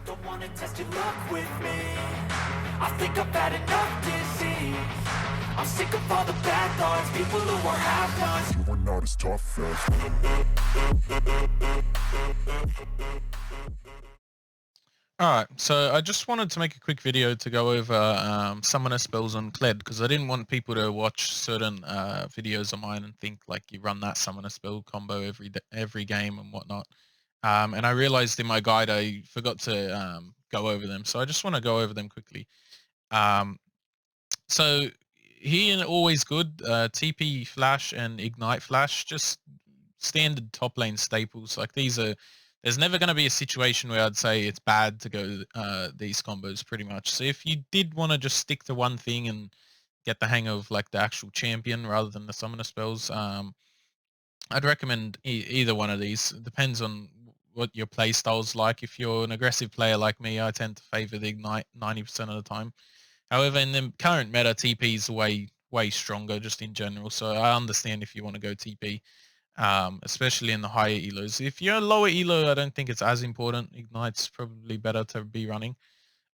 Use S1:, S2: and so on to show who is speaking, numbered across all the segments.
S1: Don't wanna test your luck with me. I think I've had enough disease. I'm sick of all the bad thoughts, people who are half-nots. You are not as tough as
S2: Alright, so I just wanted to make a quick video to go over summoner spells on Kled because I didn't want people to watch certain videos of mine and think like you run that summoner spell combo every game and whatnot. And I realized in my guide I forgot to go over them, so I just want to go over them quickly. Um, so here in Always Good, TP Flash and Ignite Flash, just standard top lane staples. Like these are, there's never going to be a situation where I'd say it's bad to go these combos pretty much. So if you did want to just stick to one thing and get the hang of like the actual champion rather than the summoner spells, I'd recommend either one of these. It depends on what your play style's like. If you're an aggressive player like me, I tend to favor the Ignite 90% of the time. However, in the current meta, TP is way stronger just in general. So I understand if you want to go TP, especially in the higher elos. If you're a lower elo, I don't think it's as important. Ignite's probably better to be running.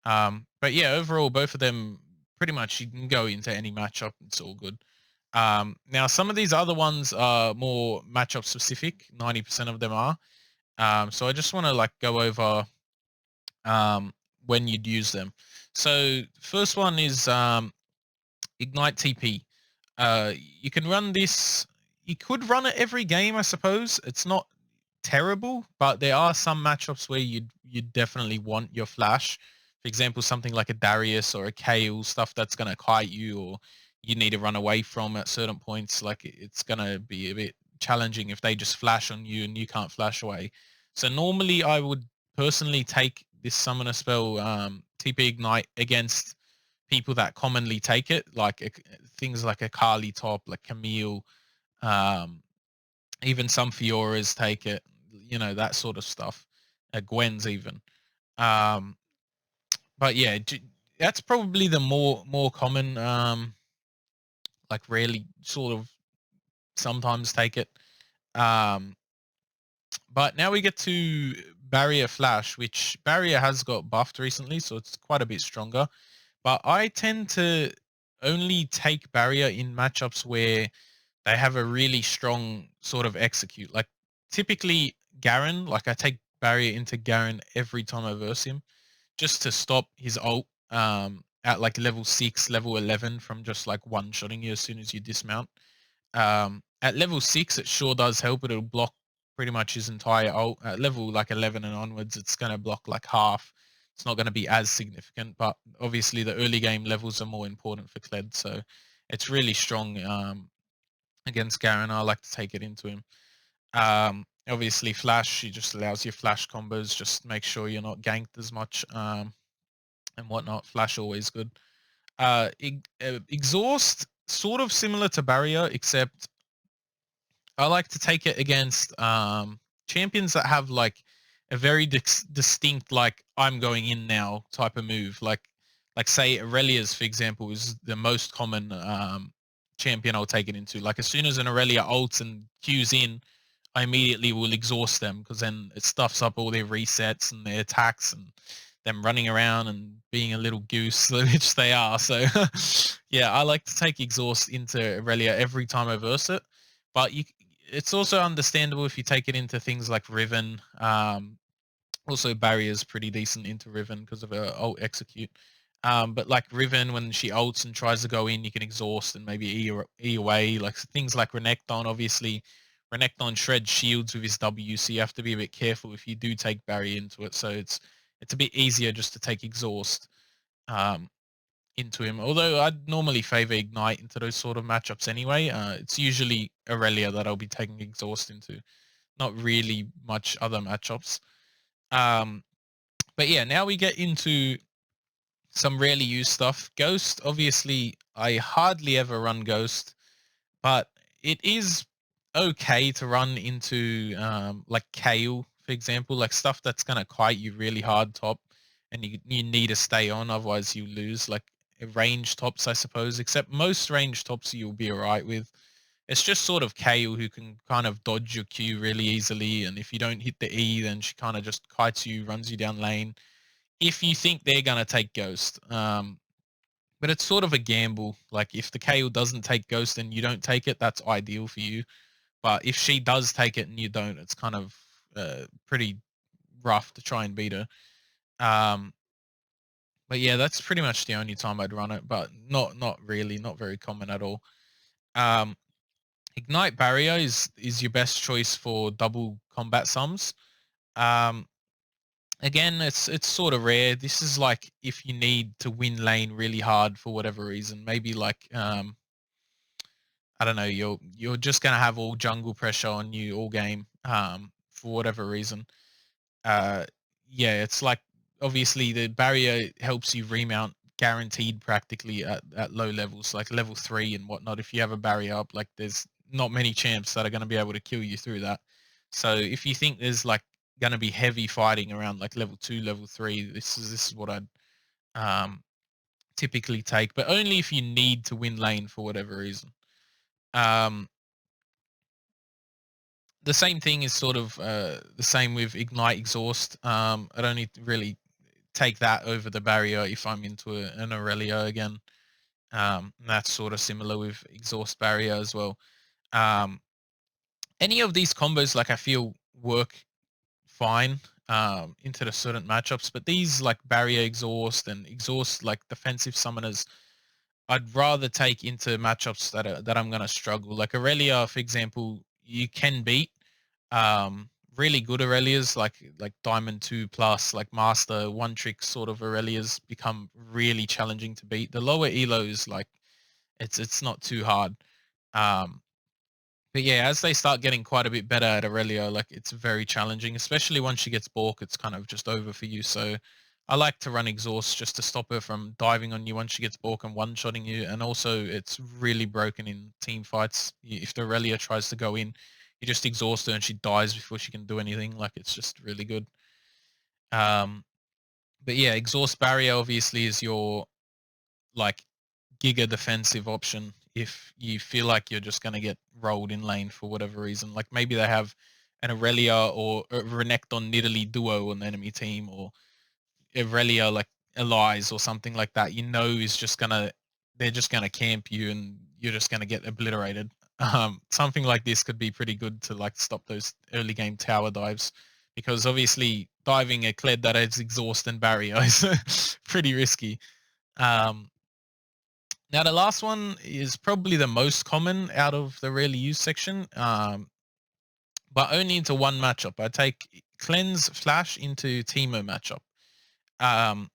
S2: But yeah, overall, both of them pretty much you can go into any matchup. It's all good. Now, some of these other ones are more matchup specific. 90% of them are. So I just want to like go over um, when you'd use them. So first one is Ignite TP. You can run this. You could run it every game, I suppose. It's not terrible, but there are some matchups where you'd definitely want your flash. For example, something like a Darius or a Kale, stuff that's going to kite you or you need to run away from at certain points. Like it's going to be a bit challenging if they just flash on you and you can't flash away. So normally I would personally take this summoner spell TP Ignite against people that commonly take it, like things like a Kali top, like Camille, um, even some Fioras take it, you know, that sort of stuff. Gwen's even. Um, but yeah, that's probably the more common, like rarely sort of sometimes take it. Um, but now we get to Barrier Flash, which Barrier has got buffed recently, so it's quite a bit stronger. But I tend to only take Barrier in matchups where they have a really strong sort of execute. Like typically Garen, like I take Barrier into Garen every time I verse him, just to stop his ult at like level 6, level 11 from just like one-shotting you as soon as you dismount. At level 6, it sure does help. It'll block pretty much his entire ult. At level like 11 and onwards, it's going to block like half. It's not going to be as significant, but obviously the early game levels are more important for Kled, so it's really strong against Garen. I like to take it into him. Obviously, Flash, he just allows you flash combos. Just make sure you're not ganked as much and whatnot. Flash always good. Exhaust, sort of similar to Barrier, except I like to take it against champions that have like a very distinct, like I'm going in now type of move. Like say Aurelia's, for example, is the most common champion I'll take it into. Like as soon as an Aurelia ults and Q's in, I immediately will exhaust them because then it stuffs up all their resets and their attacks and them running around and being a little goose, which they are. So yeah, I like to take exhaust into Aurelia every time I verse it. But it's also understandable if you take it into things like Riven. Also, Barrier's pretty decent into Riven because of her ult execute. But like Riven, when she ults and tries to go in, you can exhaust and maybe E away. Like things like Renekton, obviously, Renekton shreds shields with his W, so you have to be a bit careful if you do take Barrier into it. So it's a bit easier just to take exhaust um, into him. Although I'd normally favor Ignite into those sort of matchups anyway. It's usually Aurelia that I'll be taking exhaust into, not really much other matchups. Um, but yeah, now we get into some rarely used stuff. Ghost, obviously, I hardly ever run Ghost, but it is okay to run into like Kale, for example, like stuff that's gonna kite you really hard top, and you need to stay on, otherwise you lose. Like range tops, I suppose, except most range tops you'll be alright with. It's just sort of Kale who can kind of dodge your Q really easily, and if you don't hit the E, then she kind of just kites you, runs you down lane. if you think they're gonna take Ghost. But it's sort of a gamble. Like if the Kale doesn't take Ghost and you don't take it, that's ideal for you. But if she does take it and you don't, it's kind of pretty rough to try and beat her. Um, but yeah, that's pretty much the only time I'd run it. But not really, not very common at all. Um, Ignite Barrier is your best choice for double combat sums. Um, Again, it's sort of rare. This is like if you need to win lane really hard for whatever reason. Maybe like I don't know, you're just gonna have all jungle pressure on you all game for whatever reason. Uh, yeah, it's like obviously the barrier helps you remount guaranteed practically at low levels, like level 3 and whatnot. If you have a barrier up, like there's not many champs that are going to be able to kill you through that. So if you think there's like going to be heavy fighting around like level 2, level 3, this is what I'd um, typically take, but only if you need to win lane for whatever reason. Um, the same thing is sort of the same with Ignite Exhaust. I'd only really take that over the barrier if I'm into an Aurelia again. And that's sort of similar with Exhaust Barrier as well. Um, any of these combos, like I feel, work fine into the certain matchups, but these like Barrier Exhaust and Exhaust like defensive summoners, I'd rather take into matchups that I'm gonna struggle. Like Aurelia, for example, you can beat really good Aurelias like Diamond 2 plus, like Master one trick sort of Aurelias become really challenging to beat. The lower elos, like it's not too hard. Um, but yeah, as they start getting quite a bit better at Aurelia, like it's very challenging, especially once she gets Balk, it's kind of just over for you. So I like to run Exhaust just to stop her from diving on you once she gets Balk and one-shotting you. And also it's really broken in team fights. If the Aurelia tries to go in, you just exhaust her and she dies before she can do anything. Like it's just really good. Um, but yeah, Exhaust Barrier obviously is your like giga defensive option if you feel like you're just going to get rolled in lane for whatever reason. Like maybe they have an Aurelia or a Renekton Nidalee duo on the enemy team, or Aurelia like Elise or something like that. You know, is just gonna they're just gonna camp you and you're just gonna get obliterated. Something like this could be pretty good to like stop those early game tower dives, because obviously diving a Kled that has exhaust and barrier is pretty risky. Um, Now the last one is probably the most common out of the rarely used section, but only into one matchup. I take Cleanse Flash into Teemo matchup. Um,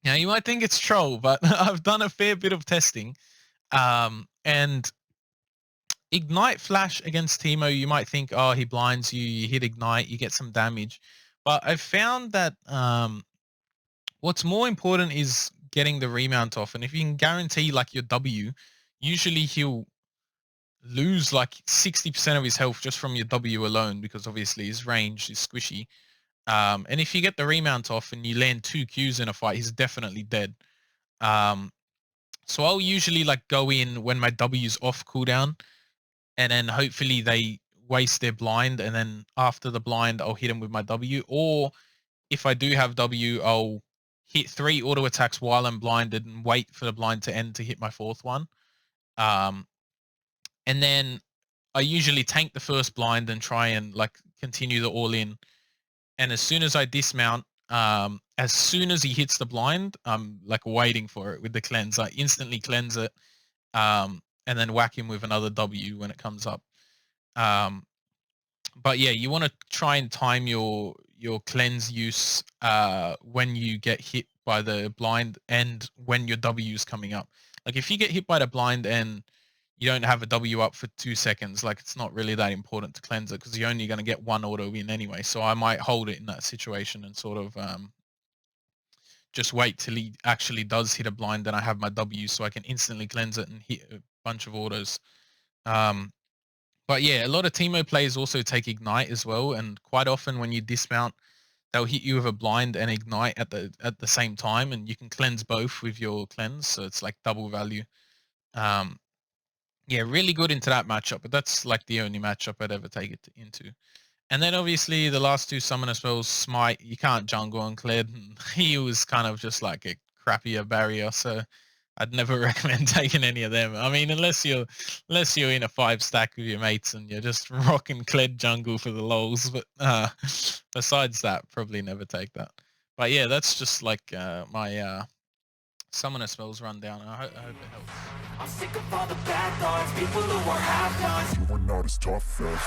S2: Now you might think it's troll, but I've done a fair bit of testing, and Ignite Flash against Teemo, you might think, oh, he blinds you, you hit Ignite, you get some damage, but I've found that what's more important is getting the remount off, and if you can guarantee like your W, usually he'll lose like 60% of his health just from your W alone, because obviously his range is squishy. And if you get the remount off and you land 2 Qs in a fight, he's definitely dead. Um, so I'll usually like go in when my W's off cooldown, and then hopefully they waste their blind, and then after the blind, I'll hit him with my W. Or if I do have W, I'll hit 3 auto attacks while I'm blinded and wait for the blind to end to hit my 4th one. Um, and then I usually tank the first blind and try and like continue the all in. And as soon as I dismount, as soon as he hits the blind, I'm like waiting for it with the cleanse. I instantly cleanse it, and then whack him with another W when it comes up. Um, but yeah, you want to try and time your cleanse use when you get hit by the blind and when your W is coming up. Like if you get hit by the blind and you don't have a W up for 2 seconds, like it's not really that important to cleanse it because you're only going to get one auto in anyway. So I might hold it in that situation and sort of just wait till he actually does hit a blind, then I have my W so I can instantly cleanse it and hit a bunch of autos. Um, but yeah, a lot of Teemo players also take Ignite as well, and quite often when you dismount, they'll hit you with a blind and Ignite at the same time, and you can cleanse both with your cleanse, so it's like double value. Um, yeah, really good into that matchup, but that's like the only matchup I'd ever take it into. And then obviously the last two summoner spells, Smite, you can't jungle on Kled. And he was kind of just like a crappier barrier, so I'd never recommend taking any of them. I mean, unless you're in a 5 stack with your mates and you're just rocking Kled jungle for the lols. But besides that, probably never take that. But yeah, that's just like my summoner spells rundown. I hope it helps.
S1: I'm sick of all the bad thoughts, people who are half-nots. You are not as tough as